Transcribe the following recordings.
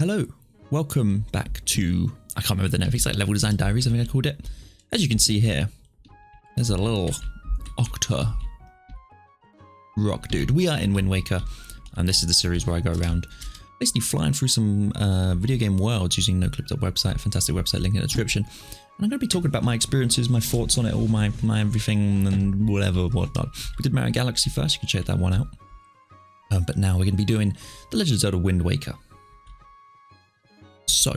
Hello, welcome back to, I can't remember the name, it's like Level Design Diaries, I think I called it. As you can see here, there's a little octa rock dude. We are in Wind Waker, and this is the series where I go around basically flying through some video game worlds using noclip.website, a fantastic website, link in the description. And I'm going to be talking about my experiences, my thoughts on it, all my everything and whatnot. We did Mario Galaxy first, you can check that one out. But now we're going to be doing The Legend of Zelda Wind Waker. So,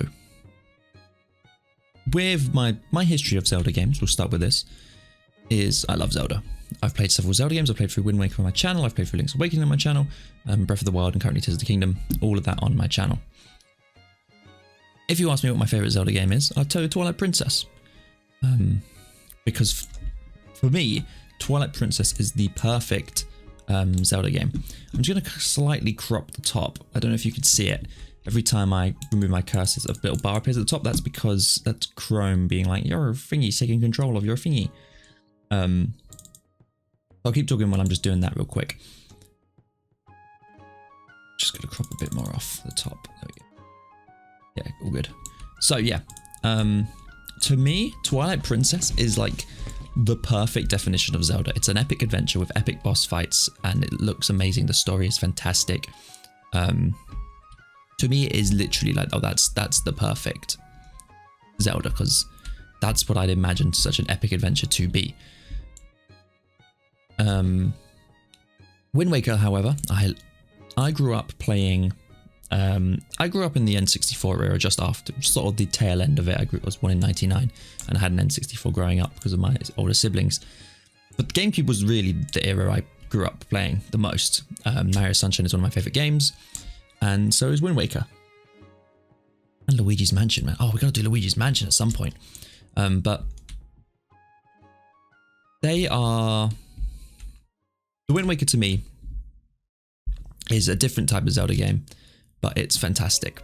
with my history of Zelda games, we'll start with this, is I love Zelda. I've played several Zelda games. I've played through Wind Waker on my channel. I've played through Link's Awakening on my channel, Breath of the Wild and currently Tears of the Kingdom, all of that on my channel. If you ask me what my favourite Zelda game is, I'll tell you Twilight Princess. Because for me, Twilight Princess is the perfect Zelda game. I'm just going to slightly crop the top. I don't know if you can see it. Every time I remove my cursor, a little bar appears at the top. That's because that's Chrome being like, you're a thingy, taking control of your thingy. I'll keep talking while I'm just doing that real quick. Just going to crop a bit more off the top. There we go. Yeah, all good. So yeah, to me, Twilight Princess is like the perfect definition of Zelda. It's an epic adventure with epic boss fights, and it looks amazing. The story is fantastic. To me, it is literally like, oh, that's the perfect Zelda, because that's what I'd imagine such an epic adventure to be. Wind Waker, however, I grew up playing. I grew up in the N64 era, just after, sort of the tail end of it. I was born in '99, and I had an N64 growing up because of my older siblings. But the GameCube was really the era I grew up playing the most. Mario Sunshine is one of my favorite games. And so is Wind Waker. And Luigi's Mansion, man. Oh, we gotta do Luigi's Mansion at some point. But they are... The Wind Waker to me is a different type of Zelda game, but it's fantastic.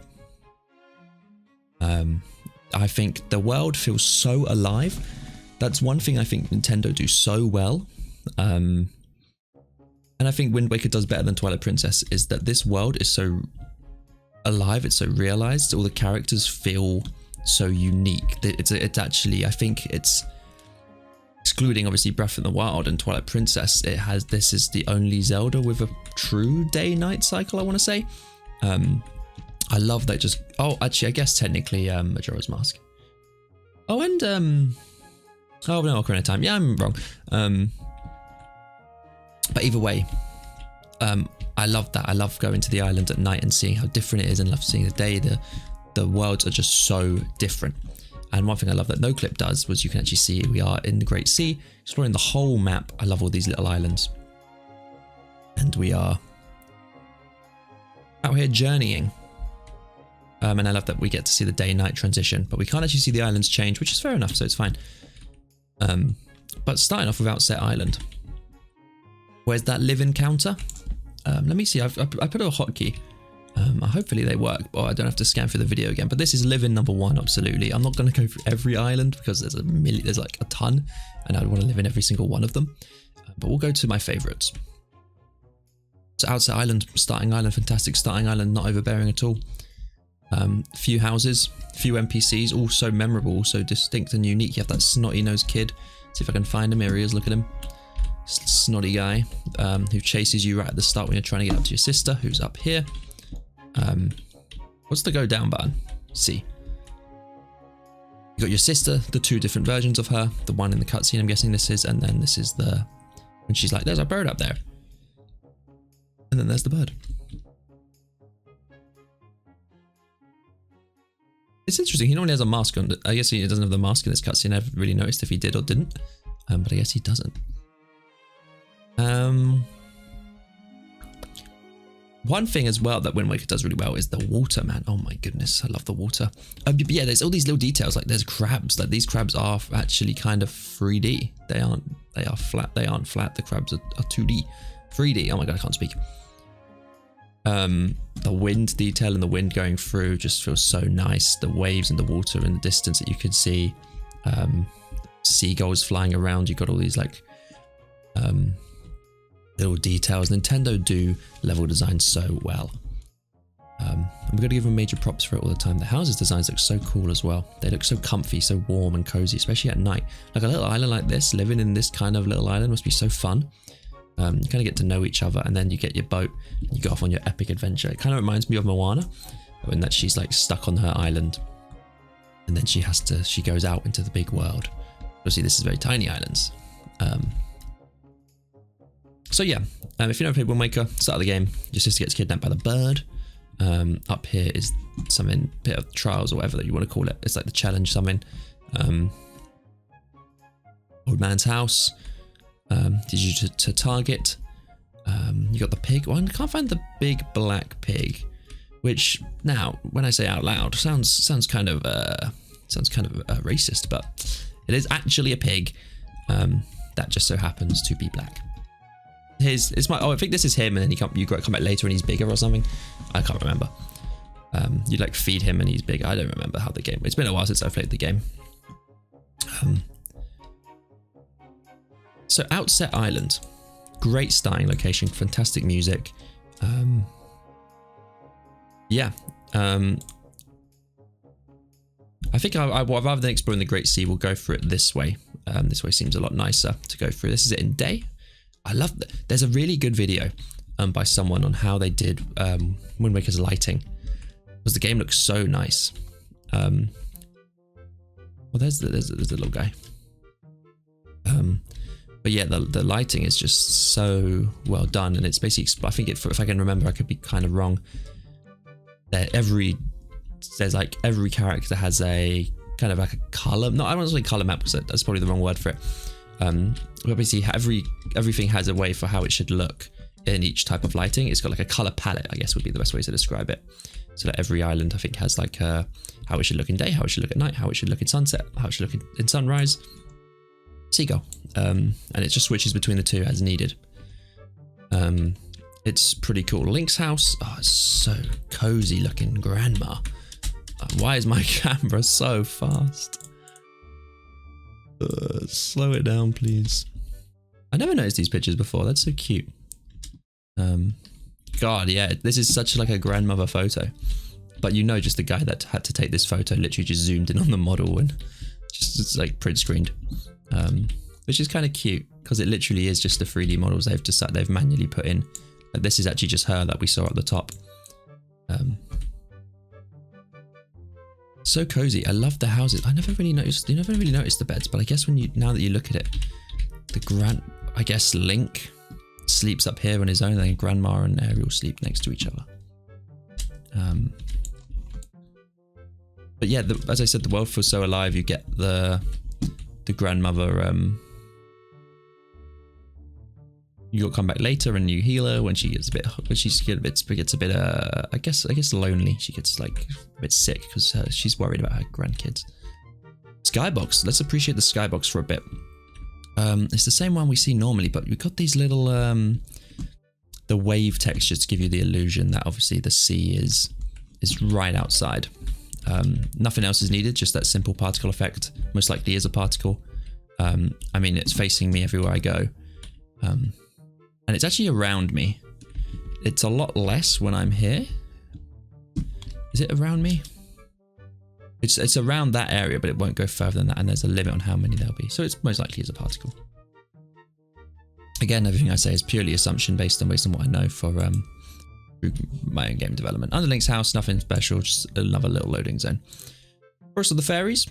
I think the world feels so alive. That's one thing I think Nintendo do so well. And I think Wind Waker does better than Twilight Princess, is that this world is so alive, it's so realized, all the characters feel so unique. It's actually, I think it's, excluding obviously Breath of the Wild and Twilight Princess, this is the only Zelda with a true day-night cycle, I want to say. I love that just, oh, actually, I guess technically Majora's Mask. Oh, and, oh no, Ocarina of Time, yeah, I'm wrong. But either way, I love that. I love going to the island at night and seeing how different it is, and love seeing the day. The worlds are just so different. And one thing I love that NoClip does was you can actually see we are in the Great Sea, exploring the whole map. I love all these little islands. And we are out here journeying. And I love that we get to see the day-night transition, but we can't actually see the islands change, which is fair enough, so it's fine. But starting off with Outset Island. Where's that live encounter? Let me see. I put a hotkey. Hopefully they work, or I don't have to scan through the video again. But this is live in number 1, absolutely. I'm not going to go through every island because there's like a ton, and I'd want to live in every single one of them. But we'll go to my favorites. So Outset Island, starting island, fantastic starting island, not overbearing at all. Few houses, few NPCs, all so memorable, all so distinct and unique. You have that snotty-nosed kid. See if I can find him. Here he is. Look at him. Snotty guy who chases you right at the start when you're trying to get up to your sister, who's up here. What's the go down button? C. You got your sister, the 2 different versions of her, the one in the cutscene I'm guessing this is, and then this is the when she's like, there's a bird up there, and then there's the bird. It's interesting, he normally has a mask on. I guess he doesn't have the mask in this cutscene. I haven't really noticed if he did or didn't, but I guess he doesn't. One thing as well that Wind Waker does really well is the water, man. Oh my goodness, I love the water. Yeah, there's all these little details, like there's crabs. Like these crabs are actually kind of 3D. They are flat. They aren't flat. The crabs are 2D, 3D. Oh my god, I can't speak. The wind detail and the wind going through just feels so nice. The waves and the water in the distance that you can see. Seagulls flying around. You've got all these like little details. Nintendo do level design so well. And we've got to give them major props for it all the time. The houses designs look so cool as well. They look so comfy, so warm and cozy, especially at night. Like a little island like this, living in this kind of little island must be so fun. You kind of get to know each other, and then you get your boat and you go off on your epic adventure. It kind of reminds me of Moana, in that she's like stuck on her island, and then she goes out into the big world. Obviously, this is very tiny islands. So yeah, if you never played Wind Waker, start of the game, your sister gets kidnapped by the bird. Up here is something, bit of trials or whatever that you want to call it. It's like the challenge something. Old man's house. Did you to target? You got the pig. Well, I can't find the big black pig, which now, when I say out loud, sounds kind of racist, but it is actually a pig. That just so happens to be black. I think this is him, and then you come back later and he's bigger or something. I can't remember. You like feed him and he's big. I don't remember how the game. It's been a while since I've played the game. So Outset Island, great starting location, fantastic music. Yeah. I think rather than exploring the Great Sea, we'll go for it this way. This way seems a lot nicer to go through. This is it in day. I love that. There's a really good video by someone on how they did Wind Waker's lighting, because the game looks so nice. Well, there's the little guy. But yeah, the lighting is just so well done, and it's basically, I think if I can remember, I could be kind of wrong. Every character has a kind of like a color. No, I don't want to say color map, because that's probably the wrong word for it. But basically everything has a way for how it should look in each type of lighting. It's got like a color palette, I guess would be the best way to describe it. So that every island, I think, has like how it should look in day, how it should look at night, how it should look in sunset, how it should look in sunrise. Seagull. And it just switches between the two as needed. It's pretty cool. Link's house. Oh, it's so cozy looking. Grandma. Why is my camera so fast? Slow it down, please. I never noticed these pictures before. That's so cute. God, yeah, this is such like a grandmother photo. But you know, just the guy that had to take this photo literally just zoomed in on the model and just it's like print screened. Which is kind of cute, because it literally is just the 3D models they've manually put in. Like, this is actually just her that we saw at the top. So cozy. I love the houses. You never really noticed the beds, but I guess now that you look at it, I guess Link sleeps up here on his own, and then Grandma and Ariel sleep next to each other. But yeah, as I said, the world feels so alive. You get the grandmother. You got to come back later and you heal her when she gets a bit, I guess lonely. She gets like a bit sick because she's worried about her grandkids. Skybox. Let's appreciate the skybox for a bit. It's the same one we see normally, but we've got these little the wave textures to give you the illusion that obviously the sea is right outside. Nothing else is needed, just that simple particle effect. Most likely is a particle. I mean, it's facing me everywhere I go. And it's actually around me. It's a lot less when I'm here. Is it around me? It's around that area, but it won't go further than that, and there's a limit on how many there'll be. So it's most likely is a particle. Again, everything I say is purely assumption based on what I know for my own game development. Under Link's house, nothing special, just another little loading zone. Forest of the Fairies.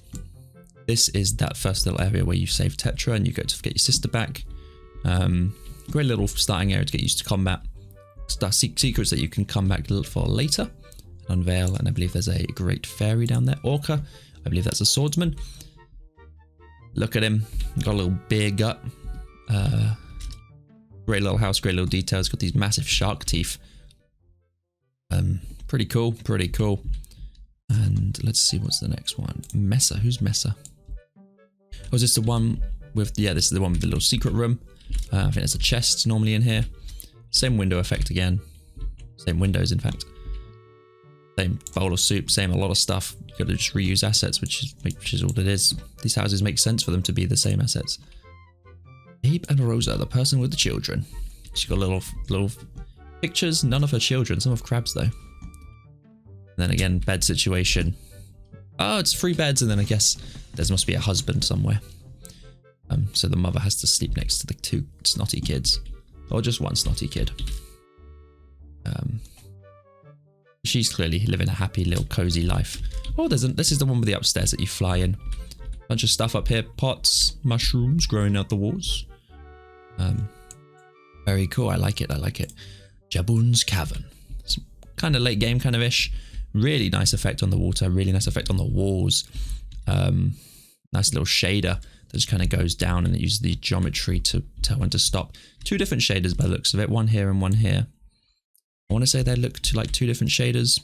This is that first little area where you save Tetra and you go to get your sister back. Great little starting area to get used to combat. Secrets that you can come back for later. Unveil, and I believe there's a great fairy down there. Orca, I believe that's a swordsman. Look at him, got a little beer gut. Great little house, great little details. Got these massive shark teeth. Pretty cool, pretty cool. And let's see what's the next one. Mesa, who's Mesa? Oh, is this the one with? Yeah, this is the one with the little secret room. I think there's a chest normally in here. Same window effect again. Same windows, in fact. Same bowl of soup, same a lot of stuff. You got to just reuse assets, which is all it is. These houses make sense for them to be the same assets. Abe and Rosa, the person with the children. She's got little pictures. None of her children. Some of Crab's though. then again, bed situation. Oh, it's 3 beds, and then I guess there must be a husband somewhere. So the mother has to sleep next to the 2 snotty kids, or just 1 snotty kid. She's clearly living a happy little cozy life. Oh, this is the one with the upstairs that you fly in. Bunch of stuff up here, pots, mushrooms growing out the walls. Very cool. I like it. Jabun's Cavern. It's kind of late game, kind of ish. Really nice effect on the water. Really nice effect on the walls. Nice little shader that just kind of goes down, and it uses the geometry to tell when to stop. 2 different shaders by the looks of it. 1 here and 1 here. I want to say they look to like 2 different shaders.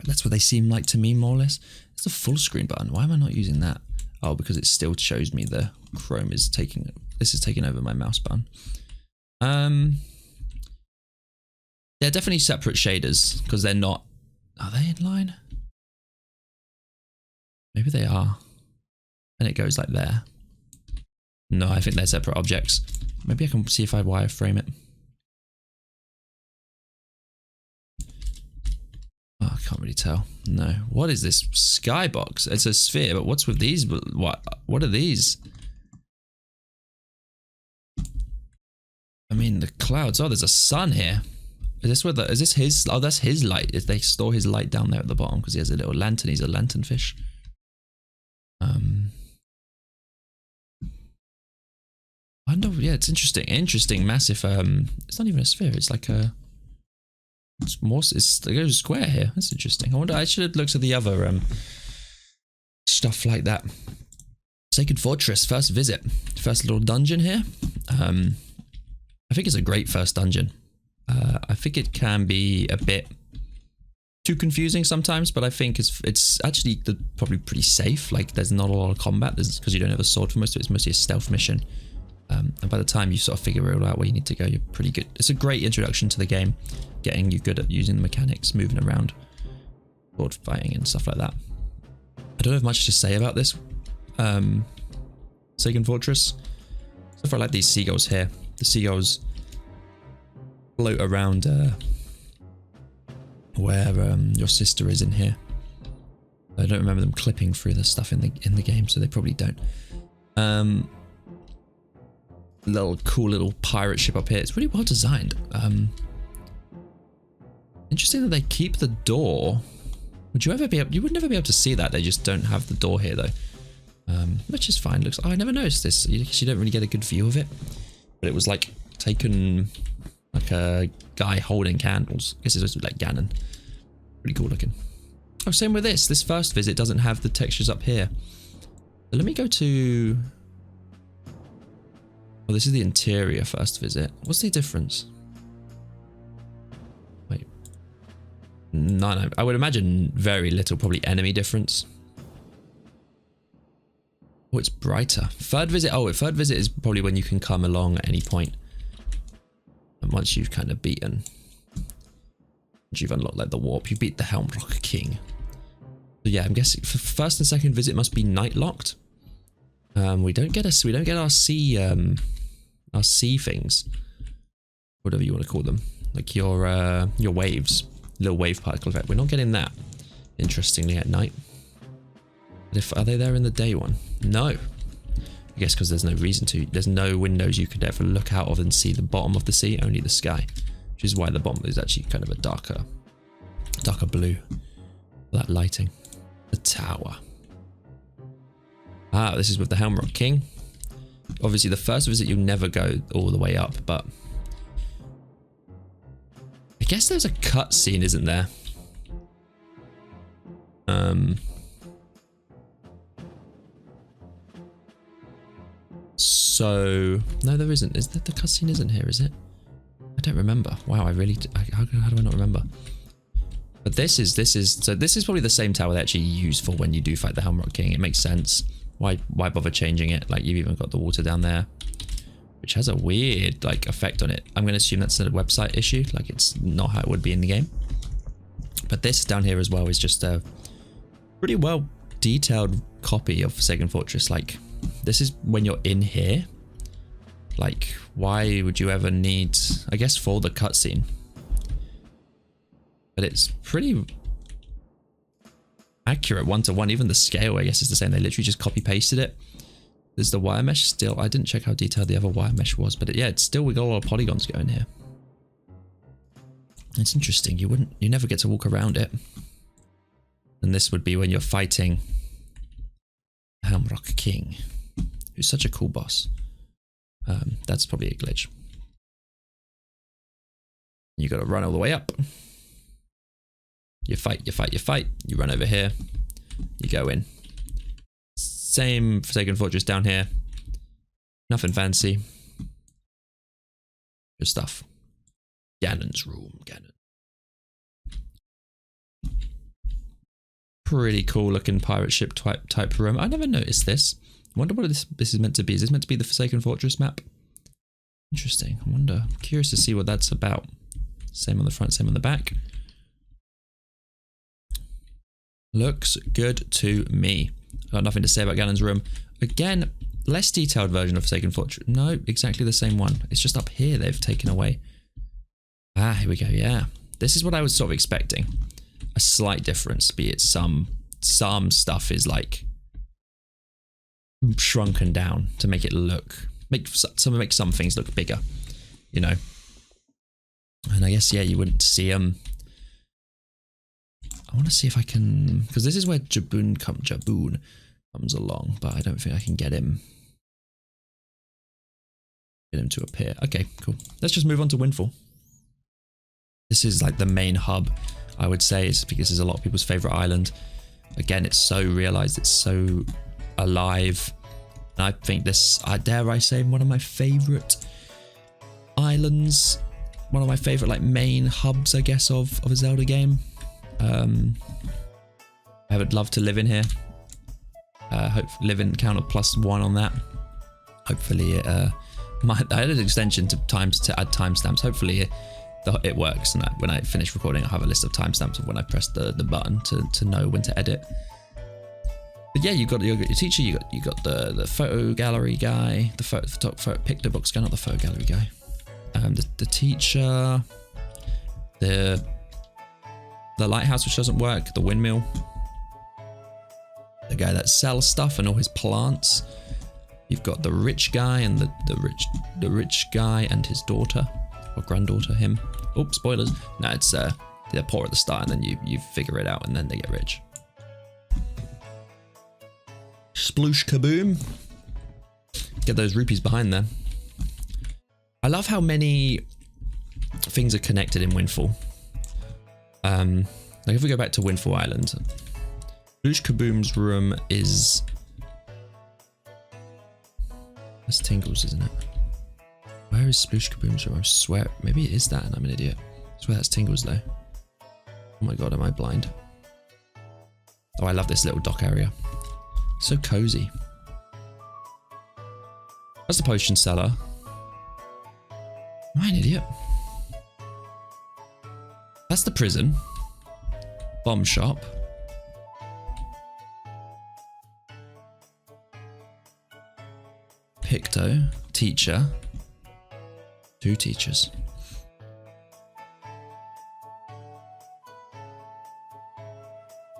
That's what they seem like to me, more or less. It's a full screen button. Why am I not using that? Oh, because it still shows me the Chrome is taking. This is taking over my mouse button. They're definitely separate shaders because they're not. Are they in line? Maybe they are. And it goes like there. No, I think they're separate objects. Maybe I can see if I wireframe it. Oh, I can't really tell. No. What is this skybox? It's a sphere, but what's with these? What are these? I mean, the clouds. Oh, there's a sun here. Is this his? Oh, that's his light. They store his light down there at the bottom because he has a little lantern. He's a lantern fish. I know. Yeah, it's interesting. Interesting, massive. It's not even a sphere. It's like a. It's more. It goes square here. That's interesting. I wonder. I should have looked at the other stuff like that. Sacred Fortress. First visit. First little dungeon here. I think it's a great first dungeon. I think it can be a bit too confusing sometimes, but I think it's actually probably pretty safe. Like there's not a lot of combat because you don't have a sword for most of it. It's mostly a stealth mission. And by the time you sort of figure it out where you need to go, you're pretty good. It's a great introduction to the game, getting you good at using the mechanics, moving around, sword fighting and stuff like that. I don't have much to say about this Sacred Fortress. So far I like these seagulls here. The seagulls float around where your sister is in here. I don't remember them clipping through the stuff in the game, so they probably don't. Cool little pirate ship up here. It's really well designed. Interesting that they keep the door. You would never be able to see that. They just don't have the door here though, which is fine. Looks. Oh, I never noticed this. You don't really get a good view of it, but it was like taken like a guy holding candles. I guess it's like Ganon. Pretty cool looking. Oh, same with this. This first visit doesn't have the textures up here. So let me go to. Oh, this is the interior first visit. What's the difference? Wait. No. I would imagine very little, probably enemy difference. Oh, it's brighter. Third visit. Oh, third visit is probably when you can come along at any point. And once you've kind of beaten. Once you've unlocked like the warp, you beat the Helmrock King. So yeah, I'm guessing for first and second visit must be night locked. We don't get our sea things, whatever you want to call them, like your waves, little wave particle effect. We're not getting that, interestingly, at night. But are they there in the day one? No, I guess because there's no reason to. There's no windows you could ever look out of and see the bottom of the sea, only the sky, which is why the bottom is actually kind of a darker blue. That lighting. The tower. Ah, this is with the Helmrock King. Obviously, the first visit you'll never go all the way up, but I guess there's a cutscene, isn't there? So no, there isn't. Is that the cutscene? Isn't here? Is it? I don't remember. Wow, how do I not remember? But this is probably the same tower they actually use for when you do fight the Helmrock King. It makes sense. Why bother changing it? Like, you've even got the water down there, which has a weird like effect on it. I'm going to assume that's a website issue. Like, it's not how it would be in the game. But this down here as well is just a pretty well detailed copy of Sacred Fortress. Like, this is when you're in here. Like, why would you ever need? I guess for the cutscene. But it's pretty accurate 1-to-1. Even the scale, I guess, is the same. They literally just copy pasted it. There's the wire mesh still. I didn't check how detailed the other wire mesh was, but yeah, it's still, we got a lot of polygons going here. It's interesting. You never get to walk around it. And this would be when you're fighting Hamrock King, who's such a cool boss. That's probably a glitch. You got to run all the way up. You fight, you fight, you fight. You run over here. You go in. Same Forsaken Fortress down here. Nothing fancy. Good stuff. Ganon's room. Ganon. Pretty cool looking pirate ship type room. I never noticed this. I wonder what this is meant to be. Is this meant to be the Forsaken Fortress map? Interesting. I wonder. I'm curious to see what that's about. Same on the front, same on the back. Looks good to me. Got nothing to say about Ganon's room. Again, less detailed version of Forsaken Fortress. No, exactly the same one. It's just up here they've taken away. Ah, here we go. Yeah. This is what I was sort of expecting. A slight difference, be it some stuff is like shrunken down to make it look, make some things look bigger, you know. And I guess, yeah, you wouldn't see I want to see if I can, because this is where Jaboon comes along, but I don't think I can get him to appear. Okay, cool. Let's just move on to Windfall. This is like the main hub, I would say, is because this is a lot of people's favorite island. Again, it's so realized, it's so alive. And I think this, dare I say, one of my favorite islands, one of my favorite like main hubs, I guess, of a Zelda game. I would love to live in here. Live in count of +1 on that. Hopefully it, I added an extension to add timestamps. Hopefully it works, and when I finish recording, I'll have a list of timestamps of when I press the button to know when to edit. But yeah, you got your teacher, you got the photo gallery guy, the photo picture box guy, not the photo gallery guy. The teacher, the lighthouse which doesn't work, the windmill, the guy that sells stuff and all his plants. You've got the rich guy and the rich guy and his daughter or granddaughter, him. Oh, spoilers. No, it's they're poor at the start and then you figure it out and then they get rich. Sploosh kaboom. Get those rupees behind there. I love how many things are connected in Windfall. Like if we go back to Windfall Island, Sploosh Kaboom's room is... That's Tingle's, isn't it? Where is Sploosh Kaboom's room? I swear, maybe it is that and I'm an idiot. I swear that's Tingle's though. Oh my god, am I blind? Oh, I love this little dock area. So cozy. That's the potion cellar. Am I an idiot? That's the prison. Bomb shop. Picto. Teacher. 2 teachers.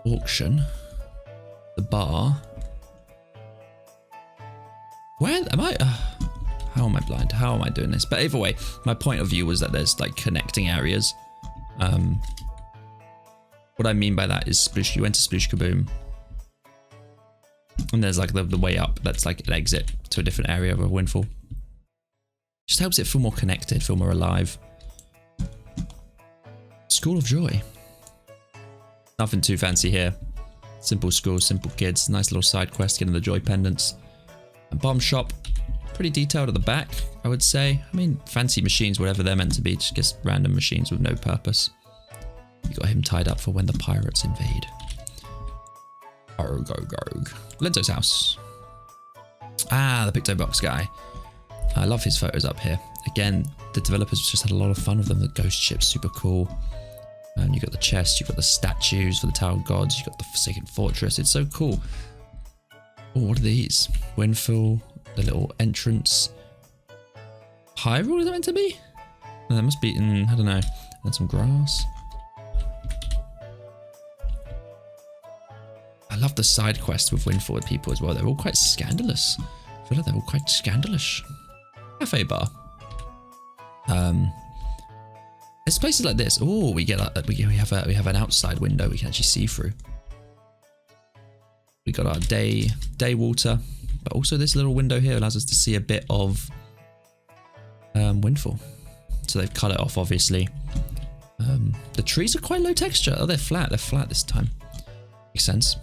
Auction. The bar. Where am I? How am I blind? How am I doing this? But either way, my point of view was that there's like connecting areas. What I mean by that is you went to Sploosh Kaboom. And there's like the way up. That's like an exit to a different area of a Windfall. Just helps it feel more connected, feel more alive. School of Joy. Nothing too fancy here. Simple school, simple kids. Nice little side quest, getting the joy pendants. A bomb shop. Pretty detailed at the back, I would say. I mean, fancy machines, whatever they're meant to be. Just random machines with no purpose. You got him tied up for when the pirates invade. Arg. Lento's house. Ah, the Picto Box guy. I love his photos up here. Again, the developers just had a lot of fun with them. The ghost ship's super cool. And you got the chest, you've got the statues for the Tower of Gods, you've got the Forsaken Fortress. It's so cool. Oh, what are these? Windfall, the little entrance. Hyrule, is that meant to be? No, that must be in, I don't know. And some grass. love the side quests with Windfall with people as well. They're all quite scandalous. I feel like they're all quite scandalous. Cafe bar. It's places like this. Oh, we have an outside window we can actually see through. We got our day water, but also this little window here allows us to see a bit of Windfall. So they've cut it off, obviously. The trees are quite low texture. Oh, they're flat. They're flat this time. Makes sense.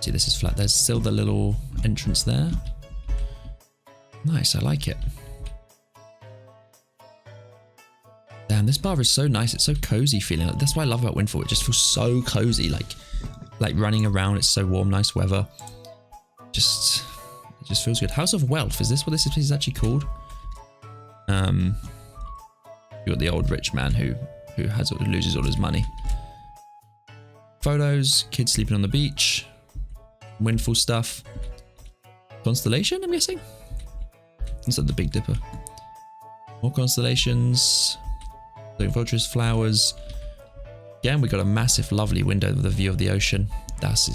See, this is flat. There's still the little entrance there. Nice, I like it. Damn, this bar is so nice. It's so cozy feeling. That's what I love about Windfall. It just feels so cozy. Like running around. It's so warm, nice weather. It just feels good. House of Wealth. Is this what this is actually called? You got the old rich man who loses all his money. Photos. Kids sleeping on the beach. Windfall stuff. Constellation, I'm guessing. Is that the Big Dipper? More constellations. Fortress, flowers. Again, we got a massive, lovely window with a view of the ocean. That's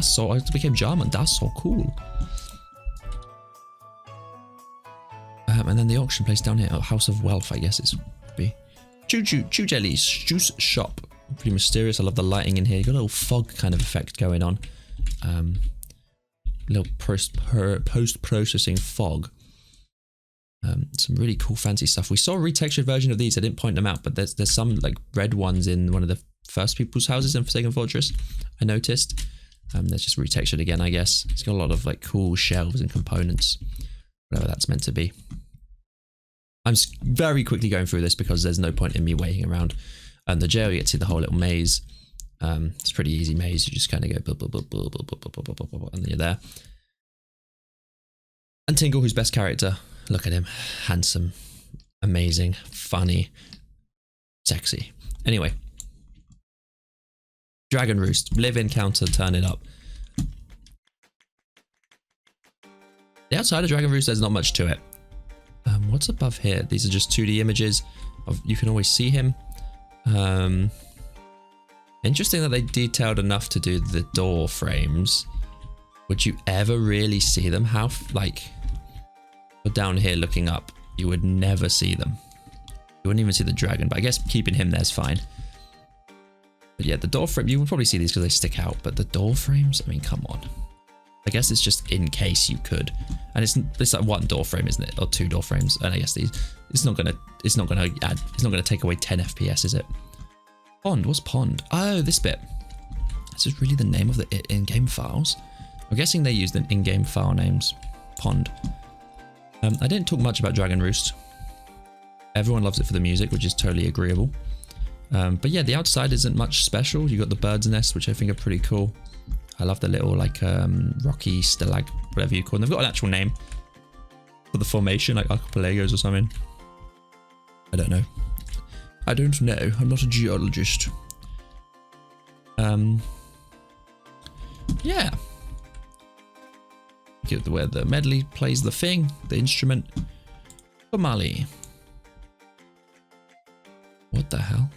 so. I became German. That's so cool. And then the auction place down here, House of Wealth, I guess it's be. Choo Jellies juice shop. Pretty mysterious. I love the lighting in here. You got a little fog kind of effect going on. Little post-processing fog. Some really cool fancy stuff. We saw a retextured version of these. I didn't point them out, but there's some like red ones in one of the first people's houses in Forsaken Fortress. I noticed. They're just retextured again, I guess. It's got a lot of like cool shelves and components, whatever that's meant to be. I'm very quickly going through this because there's no point in me waiting around. The jail, you get to see the whole little maze. It's a pretty easy maze. You just kind of go and then you're there. And Tingle, who's best character. Look at him. Handsome, amazing, funny, sexy. Anyway. Dragon Roost. Live in, counter, turn it up. The outside of Dragon Roost, there's not much to it. What's above here? These are just 2D images. You can always see him. Interesting that they detailed enough to do the door frames. Would you ever really see them? How, like... down here looking up, you would never see them. You wouldn't even see the dragon, but I guess keeping him there's fine. But yeah, the door frame, you would probably see these because they stick out, but the door frames, I mean, come on. I guess it's just in case you could. And it's like one door frame, isn't it? Or two door frames. And I guess these, it's not gonna take away 10 FPS, is it? Pond, what's pond? Oh, this bit. This is really the name of the in-game files. I'm guessing they used an in-game file names. Pond. I didn't talk much about Dragon Roost. Everyone loves it for the music, which is totally agreeable. But yeah, the outside isn't much special. You got the bird's nest, which I think are pretty cool. I love the little like rocky stalag, whatever you call them. They've got an actual name for the formation, like archipelagos or something. I don't know. I don't know. I'm not a geologist. Yeah. Where the medley plays the thing, the instrument. Somali. What the hell?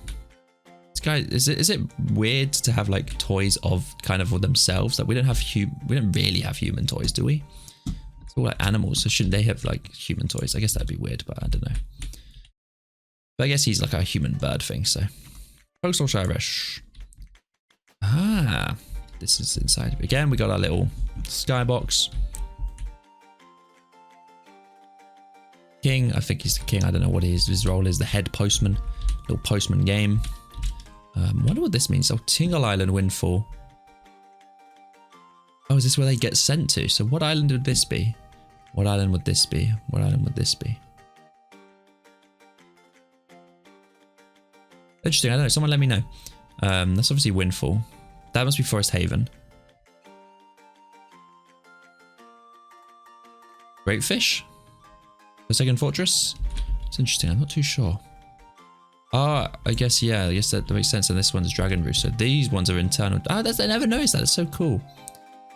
This guy, is it weird to have like toys of kind of themselves? Like we don't really have human toys, do we? It's all like animals, so shouldn't they have like human toys? I guess that'd be weird, but I don't know. But I guess he's like a human bird thing, so. Postal Irish. Ah, this is inside. Again, we got our little skybox. King, I think he's the king. I don't know what his role is. The head postman. Little postman game. Wonder what this means. Oh, Tingle Island Windfall. Oh, is this where they get sent to? So what island would this be? What island would this be? What island would this be? Interesting. I don't know. Someone let me know. That's obviously Windfall. That must be Forest Haven. Great Fish? Forsaken Fortress? It's interesting. I'm not too sure. Ah, I guess, yeah. I guess that makes sense. And this one's Dragon Roost. So these ones are internal. Ah, I never noticed that. It's so cool.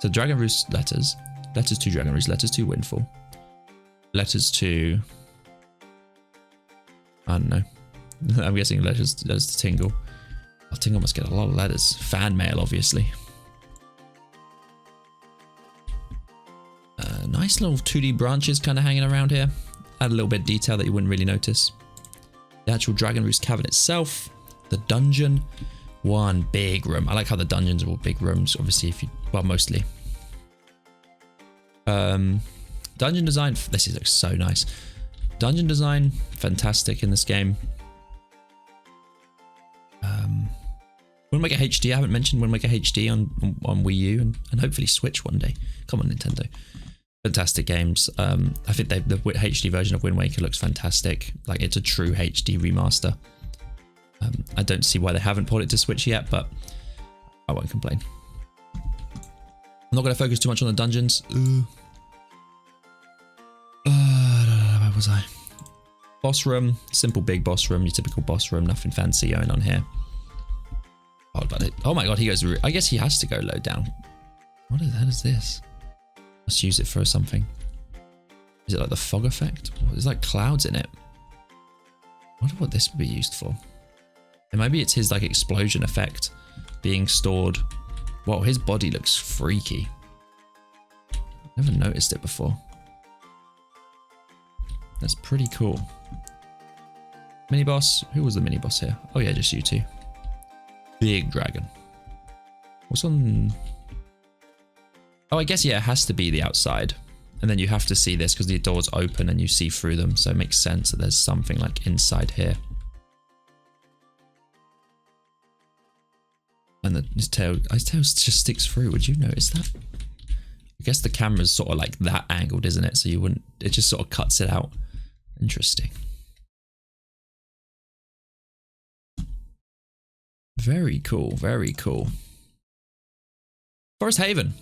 So Dragon Roost letters. Letters to Dragon Roost. Letters to Windfall. Letters to... I don't know. I'm guessing letters to Tingle. Oh, Tingle must get a lot of letters. Fan mail, obviously. Nice little 2D branches kind of hanging around here. Add a little bit of detail that you wouldn't really notice. The actual Dragon Roost cavern itself. The dungeon. One big room. I like how the dungeons are all big rooms. Obviously, if you... Well, mostly. Dungeon design. This looks so nice. Dungeon design. Fantastic in this game. Wind Waker HD. I haven't mentioned Wind Waker HD on Wii U and hopefully Switch one day. Come on, Nintendo. Fantastic games. I think the HD version of Wind Waker looks fantastic. Like, it's a true HD remaster. I don't see why they haven't ported it to Switch yet, but I won't complain. I'm not going to focus too much on the dungeons. Where was I? Boss room. Simple big boss room. Your typical boss room. Nothing fancy going on here. Oh my god, he goes... I guess he has to go low down. What the hell is this? Let's use it for something. Is it like the fog effect? There's like clouds in it. I wonder what this would be used for. And maybe it's his like explosion effect being stored. Whoa, his body looks freaky. Never noticed it before. That's pretty cool. Mini boss. Who was the mini boss here? Oh yeah, just you two. Big dragon. What's on... Oh, I guess, yeah, it has to be the outside. And then you have to see this because the doors open and you see through them. So it makes sense that there's something like inside here. And his tail just sticks through. Would you notice that? I guess the camera's sort of like that angled, isn't it? So you wouldn't... It just sort of cuts it out. Interesting. Very cool, very cool. Forest Haven.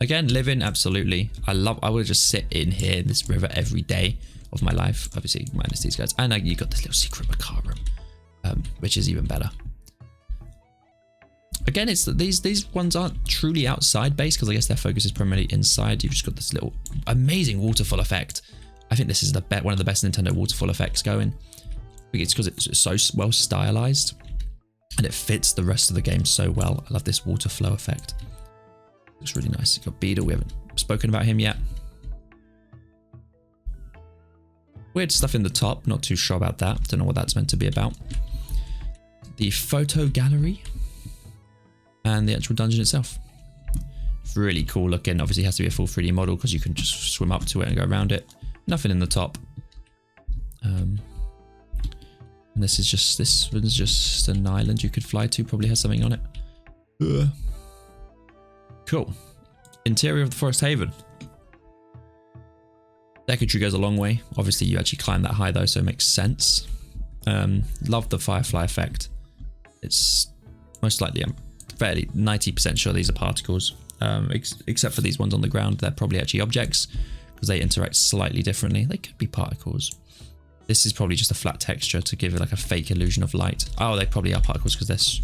Again, living, absolutely. I would just sit in here in this river every day of my life. Obviously, minus these guys. And you got this little secret macabre room, which is even better. Again, it's that these ones aren't truly outside based because I guess their focus is primarily inside. You've just got this little amazing waterfall effect. I think this is one of the best Nintendo waterfall effects going. It's because it's so well stylized. And it fits the rest of the game so well. I love this water flow effect. Looks really nice. You've got Beedle. We haven't spoken about him yet. Weird stuff in the top. Not too sure about that. Don't know what that's meant to be about. The photo gallery. And the actual dungeon itself. Really cool looking. Obviously it has to be a full 3D model because you can just swim up to it and go around it. Nothing in the top. And this is just an island you could fly to. Probably has something on it. Cool. Interior of the Forest Haven. Decketry goes a long way. Obviously, you actually climb that high though, so it makes sense. Love the firefly effect. It's most likely, I'm fairly 90% sure these are particles. Except for these ones on the ground, they're probably actually objects because they interact slightly differently. They could be particles. This is probably just a flat texture to give it like a fake illusion of light. Oh, they probably are particles because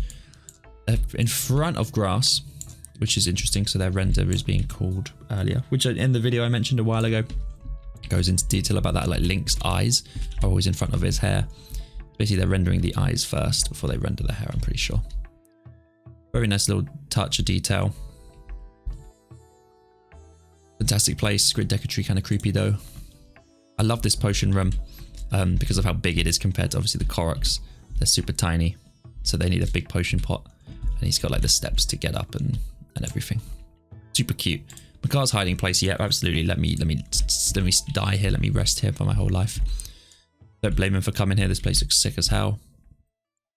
they're in front of grass, which is interesting. So their render is being called earlier, which in the video I mentioned a while ago goes into detail about that. Like Link's eyes are always in front of his hair. Basically, they're rendering the eyes first before they render the hair, I'm pretty sure. Very nice little touch of detail. Fantastic place. Grid decketry, kind of creepy though. I love this potion room. Because of how big it is compared to obviously the Koroks. They're super tiny, so they need a big potion pot. And he's got like the steps to get up and everything. Super cute. Makar's hiding place, yeah, absolutely. Let me die here. Let me rest here for my whole life. Don't blame him for coming here. This place looks sick as hell.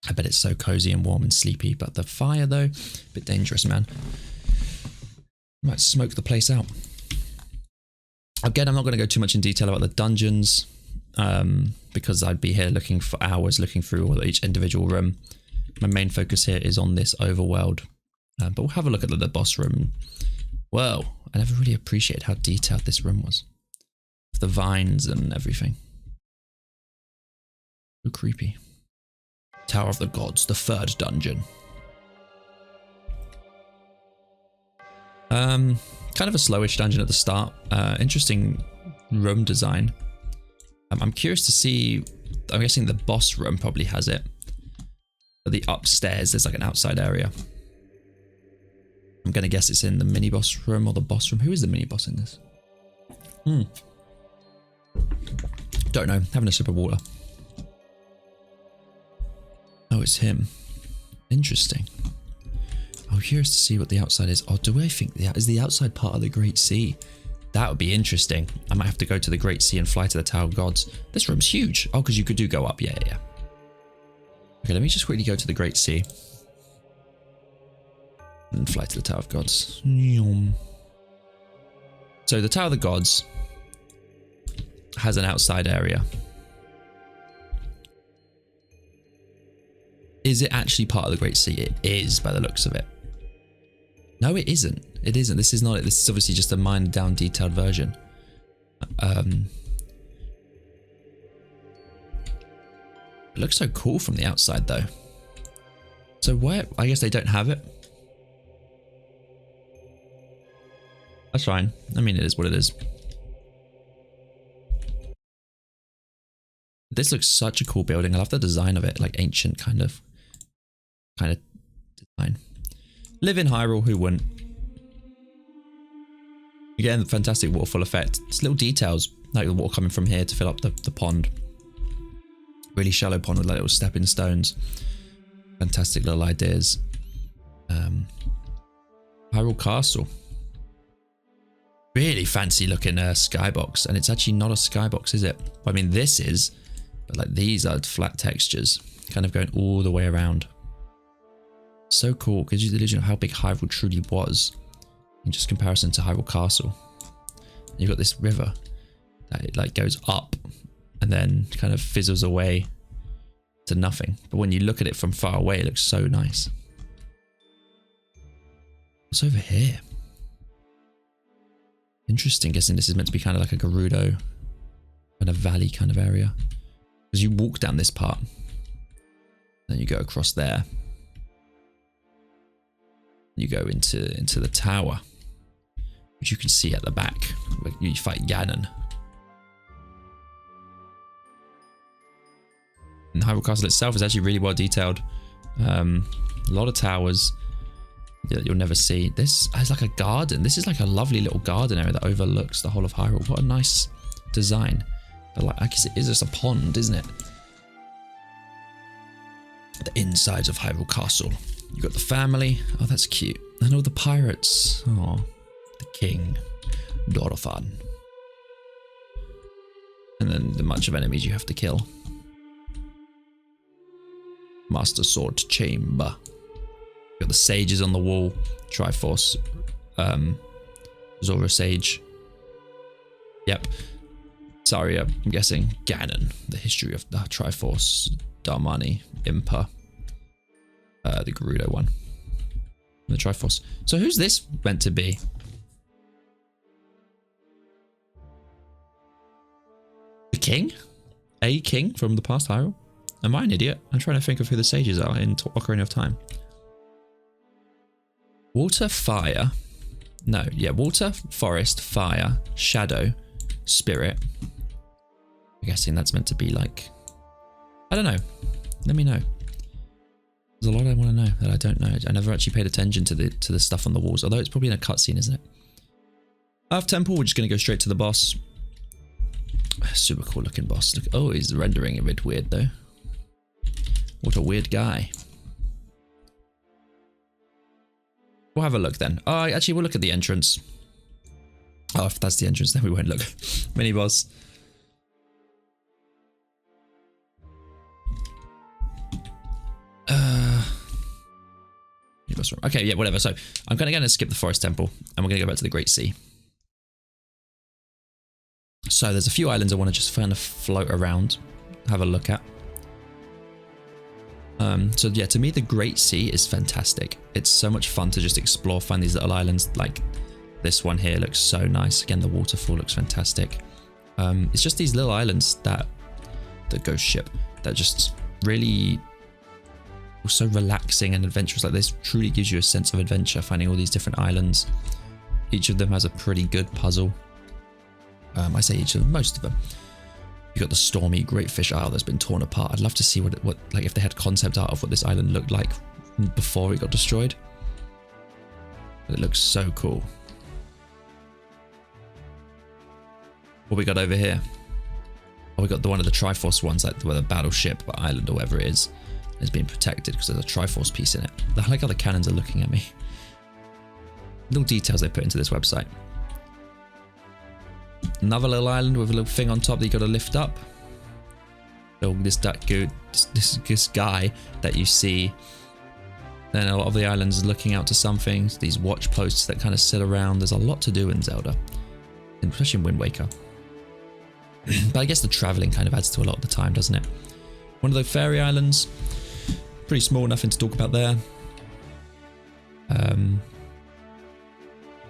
I bet it's so cozy and warm and sleepy. But the fire though, a bit dangerous, man. Might smoke the place out. Again, I'm not going to go too much in detail about the dungeons. Because I'd be here looking for hours looking through each individual room. My main focus here is on this overworld, but we'll have a look at the boss room. Whoa, I never really appreciated how detailed this room was. The vines and everything. So creepy. Tower of the Gods, the third dungeon. Kind of a slowish dungeon at the start. Interesting room design. I'm curious to see, I'm guessing the boss room probably has it. But the upstairs, there's like an outside area. I'm going to guess it's in the mini boss room or the boss room. Who is the mini boss in this? Don't know. Having a sip of water. Oh, it's him. Interesting. I'm curious to see what the outside is. Oh, do I think that is the outside part of the Great Sea? That would be interesting. I might have to go to the Great Sea and fly to the Tower of Gods. This room's huge. Oh, because you could go up. Yeah. Okay, let me just quickly go to the Great Sea. And fly to the Tower of Gods. So the Tower of the Gods has an outside area. Is it actually part of the Great Sea? It is by the looks of it. No, it isn't. It isn't. This is not it. This is obviously just a mined down detailed version. It looks so cool from the outside though. So where? I guess they don't have it. That's fine. I mean, it is what it is. This looks such a cool building. I love the design of it, like ancient kind of design. Live in Hyrule, who wouldn't? Again, the fantastic waterfall effect. It's little details, like the water coming from here to fill up the pond. Really shallow pond with like little stepping stones. Fantastic little ideas. Hyrule Castle. Really fancy looking skybox, and it's actually not a skybox, is it? I mean, this is, but like these are flat textures, kind of going all the way around. So cool, gives you the illusion of how big Hyrule truly was in just comparison to Hyrule Castle. And you've got this river that it like goes up and then kind of fizzles away to nothing. But when you look at it from far away, it looks so nice. What's over here? Interesting, guessing this is meant to be kind of like a Gerudo kind of valley kind of area. Because you walk down this part, then you go across there. You go into the tower, which you can see at the back, where you fight Ganon. And Hyrule Castle itself is actually really well detailed. A lot of towers that you'll never see. This is like a garden. This is like a lovely little garden area that overlooks the whole of Hyrule. What a nice design. But like, I guess it is just a pond, isn't it? The insides of Hyrule Castle. You got the family. Oh, that's cute. And all the pirates. Oh, the king, Dorothan. And then the bunch of enemies you have to kill. Master Sword Chamber. You got the sages on the wall. Triforce. Zora Sage. Yep. Saria, I'm guessing. Ganon. The history of the Triforce. Darmani. Impa. The Gerudo one. The Triforce. So who's this meant to be? The king? A king from the past Hyrule? Am I an idiot? I'm trying to think of who the sages are in Ocarina of Time. Water, fire. No, yeah, water, forest, fire, shadow, spirit. I'm guessing that's meant to be like... I don't know. Let me know. There's a lot I want to know that I don't know. I never actually paid attention to the stuff on the walls, although it's probably in a cutscene, isn't it? Earth Temple, we're just going to go straight to the boss. Super cool looking boss. Look, oh, he's rendering a bit weird though. What a weird guy. We'll have a look then. Oh, actually, we'll look at the entrance. Oh, if that's the entrance, then we won't look. Mini boss. Okay, yeah, whatever. So I'm going to skip the Forest Temple and we're going to go back to the Great Sea. So there's a few islands I want to just kind of float around, have a look at. So yeah, to me, the Great Sea is fantastic. It's so much fun to just explore, find these little islands. Like this one here looks so nice. Again, the waterfall looks fantastic. It's just these little islands that the ghost ship that just really so relaxing and adventurous. Like this truly gives you a sense of adventure, finding all these different islands. Each of them has a pretty good puzzle. I say each of them, most of them. You got the stormy Great Fish Isle that's been torn apart. I'd love to see what like if they had concept art of what this island looked like before it got destroyed. But it looks so cool. What we got over here? Oh, we got one of the Triforce ones, like where the battleship or island or whatever it is being protected because there's a Triforce piece in it. I like how the cannons are looking at me. Little details they put into this website. Another little island with a little thing on top that you got to lift up. So this guy that you see. Then a lot of the islands are looking out to something. These watch posts that kind of sit around. There's a lot to do in Zelda, especially in Wind Waker. But I guess the traveling kind of adds to a lot of the time, doesn't it? One of the fairy islands. Pretty small, nothing to talk about there.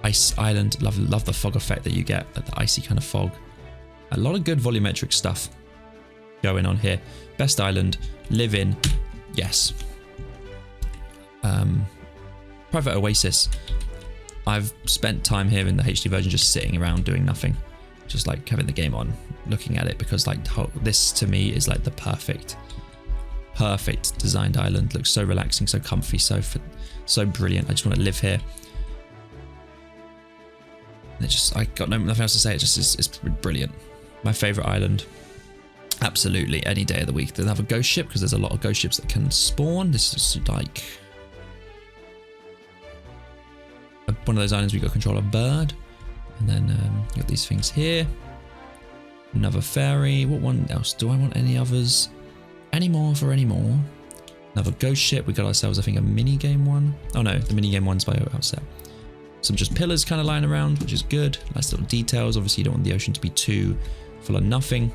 Ice Island, love the fog effect that you get, like the icy kind of fog. A lot of good volumetric stuff going on here. Best island, live in, yes. Private Oasis. I've spent time here in the HD version just sitting around doing nothing, just like having the game on, looking at it, because like this to me is like the perfect designed island. Looks so relaxing, so comfy, so brilliant. I just want to live here. I got nothing else to say. It's brilliant. My favorite island. Absolutely, any day of the week. They have a ghost ship because there's a lot of ghost ships that can spawn. This is like one of those islands where you got control of a bird, and then you got these things here. Another ferry. What one else? Do I want any others? Any more for any more? Another ghost ship. We got ourselves, I think, a mini game one. Oh no, the mini game one's by Outset. Some just pillars kind of lying around, which is good. Nice little details. Obviously, you don't want the ocean to be too full of nothing.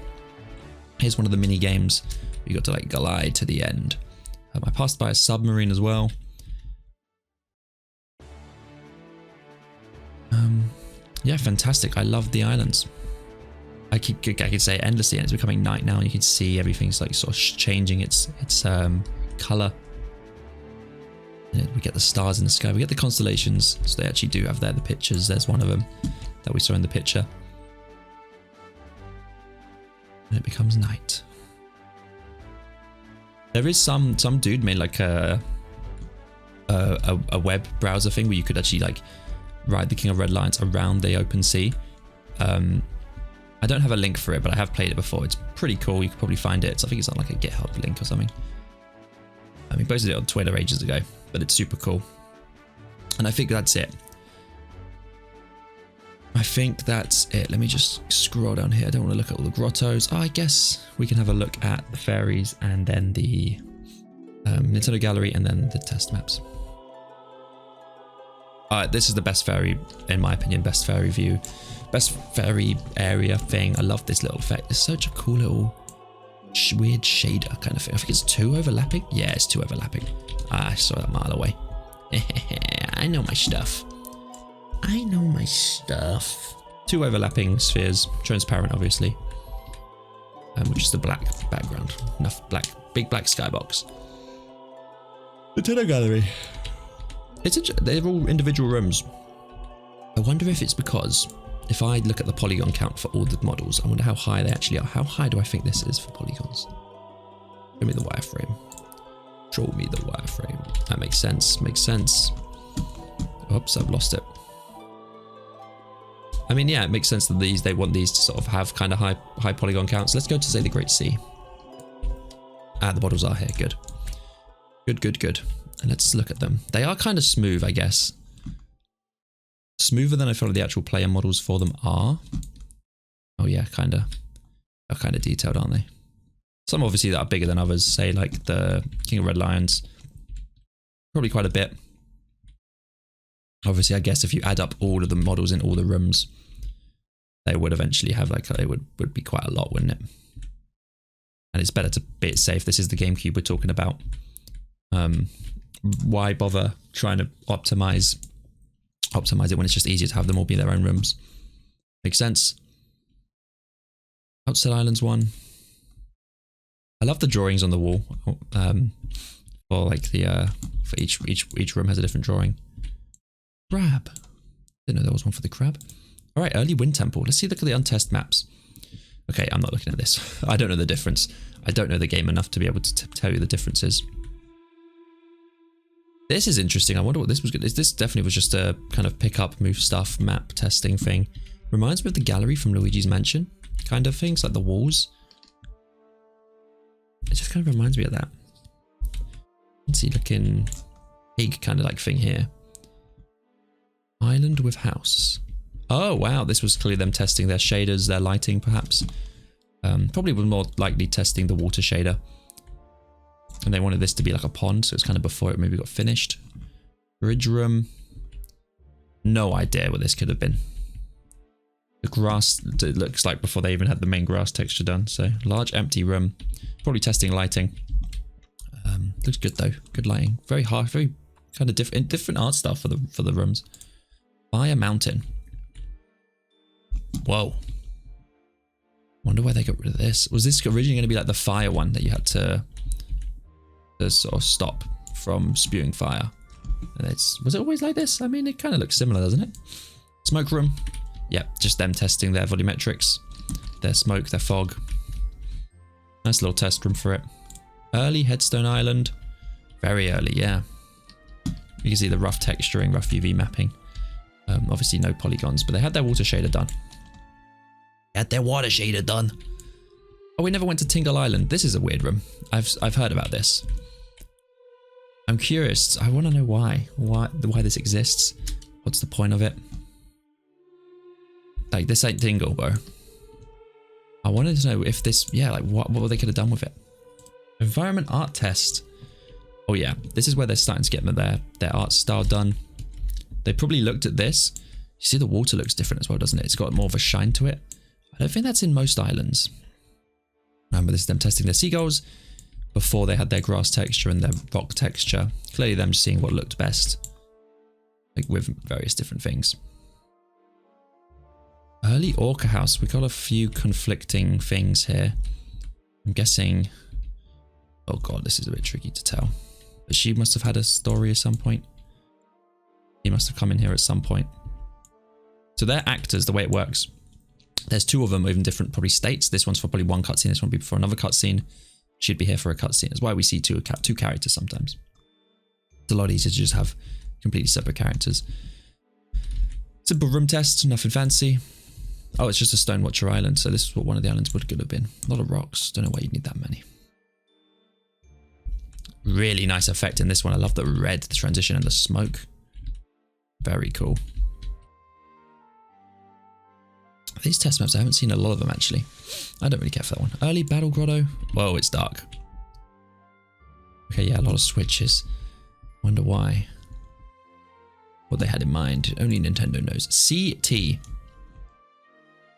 Here's one of the mini games. You got to like glide to the end. I passed by a submarine as well. Yeah, fantastic. I love the islands. I could say endlessly, and it's becoming night now. You can see everything's like sort of changing its color. We get the stars in the sky. We get the constellations. So they actually do have there the pictures. There's one of them that we saw in the picture. And it becomes night. There is some dude made like a web browser thing where you could actually like ride the King of Red Lions around the open sea. I don't have a link for it, but I have played it before. It's pretty cool. You could probably find it. I think it's on like a GitHub link or something. I mean, posted it on Twitter ages ago, but it's super cool. And I think that's it. Let me just scroll down here. I don't want to look at all the grottos. Oh, I guess we can have a look at the fairies and then the Nintendo Gallery and then the test maps. This is the best fairy, in my opinion, best fairy view. Best fairy area thing. I love this little effect. It's such a cool little weird shader kind of thing. I think it's 2 overlapping. Yeah, it's 2 overlapping. I saw that a mile away. I know my stuff. 2 overlapping spheres, transparent obviously, which is the black background. Enough black, big black skybox. Nintendo Gallery. They're all individual rooms. I wonder if it's because if I look at the polygon count for all the models, I wonder how high they actually are. How high do I think this is for polygons? Show me the wireframe. Show me the wireframe. That makes sense. Makes sense. Oops, I've lost it. I mean, yeah, it makes sense that they want these to sort of have kind of high polygon counts. Let's go to say the Great Sea. The models are here. Good. Good. And let's look at them. They are kind of smooth, I guess. Smoother than I feel like the actual player models for them are. Oh yeah, kind of. They're kind of detailed, aren't they? Some obviously that are bigger than others, say like the King of Red Lions. Probably quite a bit. Obviously, I guess if you add up all of the models in all the rooms, they would eventually have like, it would be quite a lot, wouldn't it? And it's better to be it safe. This is the GameCube we're talking about. Why bother trying to optimize it when it's just easier to have them all be their own rooms? Makes sense. Outside Islands 1. I love the drawings on the wall. For like the for each room has a different drawing. Crab. Didn't know there was one for the crab. All right, early wind temple. Let's see. Look at the untested maps. Okay, I'm not looking at this. I don't know the difference. I don't know the game enough to be able to tell you the differences. This is interesting. I wonder what this was good. This definitely was just a kind of pick up, move stuff, map testing thing. Reminds me of the gallery from Luigi's Mansion. kind of things, like the walls. It just kind of reminds me of that. Fancy looking pig kind of like thing here. Island with house. Oh wow, this was clearly them testing their shaders, their lighting perhaps. Probably was more likely testing the water shader. And they wanted this to be like a pond, so it's kind of before it maybe got finished. Bridge room. No idea what this could have been. The grass, it looks like before they even had the main grass texture done. So large empty room. Probably testing lighting. Looks good though. Good lighting. Very hard, very kind of different art style for the rooms. Fire mountain. Whoa. Wonder why they got rid of this. Was this originally going to be like the fire one that you had to sort of stop from spewing fire? And was it always like this? I mean, it kind of looks similar, doesn't it? Smoke room. Yep, just them testing their volumetrics, their smoke, their fog. Nice little test room for it. Early Headstone Island. Very early, yeah. You can see the rough texturing, rough UV mapping. Obviously no polygons, but they had their water shader done. Oh, we never went to Tingle Island. This is a weird room. I've heard about this. I'm curious. I want to know why this exists. What's the point of it? Like, this ain't Tingle, bro. I wanted to know if this, yeah, like what they could have done with it. Environment art test. Oh yeah, this is where they're starting to get their art style done. They probably looked at this. You see the water looks different as well, doesn't it? It's got more of a shine to it. I don't think that's in most islands. Remember, this is them testing their seagulls before they had their grass texture and their rock texture. Clearly them seeing what looked best, like with various different things. Early Orca House. We got a few conflicting things here. I'm guessing... Oh god, this is a bit tricky to tell. But she must have had a story at some point. He must have come in here at some point. So they're actors, the way it works. There's two of them in different probably states. This one's for probably one cutscene, this one will be for another cutscene. She'd be here for a cutscene. That's why we see two characters sometimes. It's a lot easier to just have completely separate characters. Simple room test, nothing fancy. Oh, it's just a Stone Watcher Island, so this is what one of the islands could have been. A lot of rocks, don't know why you'd need that many. Really nice effect in this one. I love the red, the transition and the smoke. Very cool. These test maps, I haven't seen a lot of them actually. I don't really care for that one. Early Battle Grotto. Whoa, it's dark. Okay, yeah, a lot of switches. Wonder why. What they had in mind. Only Nintendo knows. CT.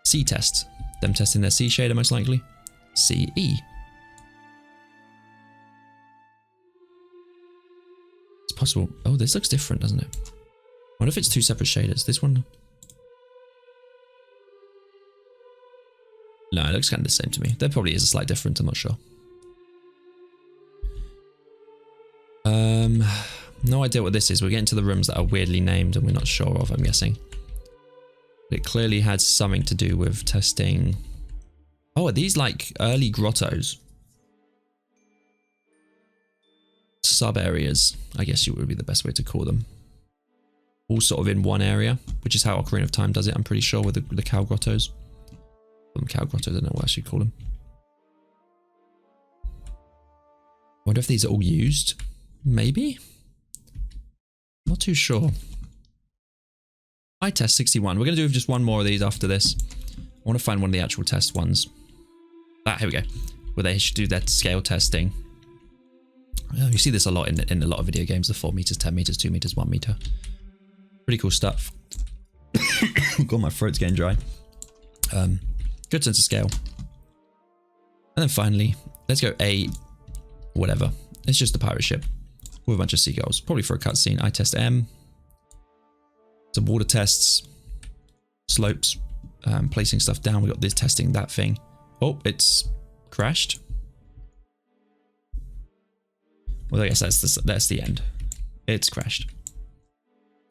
C test. Them testing their C shader most likely. CE. It's possible. Oh, this looks different, doesn't it? What if it's two separate shaders? This one... No, it looks kind of the same to me. There probably is a slight difference, I'm not sure. No idea what this is. We're getting to the rooms that are weirdly named and we're not sure of, I'm guessing. But it clearly had something to do with testing... Oh, are these like early grottos? Sub-areas, I guess it would be the best way to call them. All sort of in one area, which is how Ocarina of Time does it, I'm pretty sure, with the cow grottos. Cow grottos, I don't know what I should call them. Wonder if these are all used? Maybe? Not too sure. I test 61. We're going to do just one more of these after this. I want to find one of the actual test ones. Ah, here we go. Where they should do their scale testing. Oh, you see this a lot in a lot of video games. The 4 meters, 10 meters, 2 meters, 1 meter. Pretty cool stuff. God, my throat's getting dry. Good sense of scale. And then finally, let's go A, whatever. It's just a pirate ship with a bunch of seagulls. Probably for a cutscene. I test M. Some water tests. Slopes. Placing stuff down. We got this testing that thing. Oh, it's crashed. Well, I guess that's the end. It's crashed.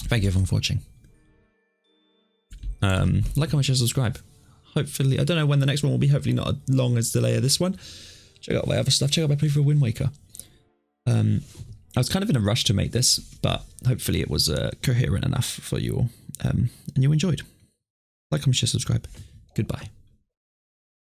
Thank you everyone for watching. Like, comment, share, subscribe. Hopefully, I don't know when the next one will be. Hopefully not as long as delay of this one. Check out my other stuff. Check out my playthrough of Wind Waker. I was kind of in a rush to make this, but hopefully it was coherent enough for you all. And you enjoyed. Like, comment, share, subscribe. Goodbye.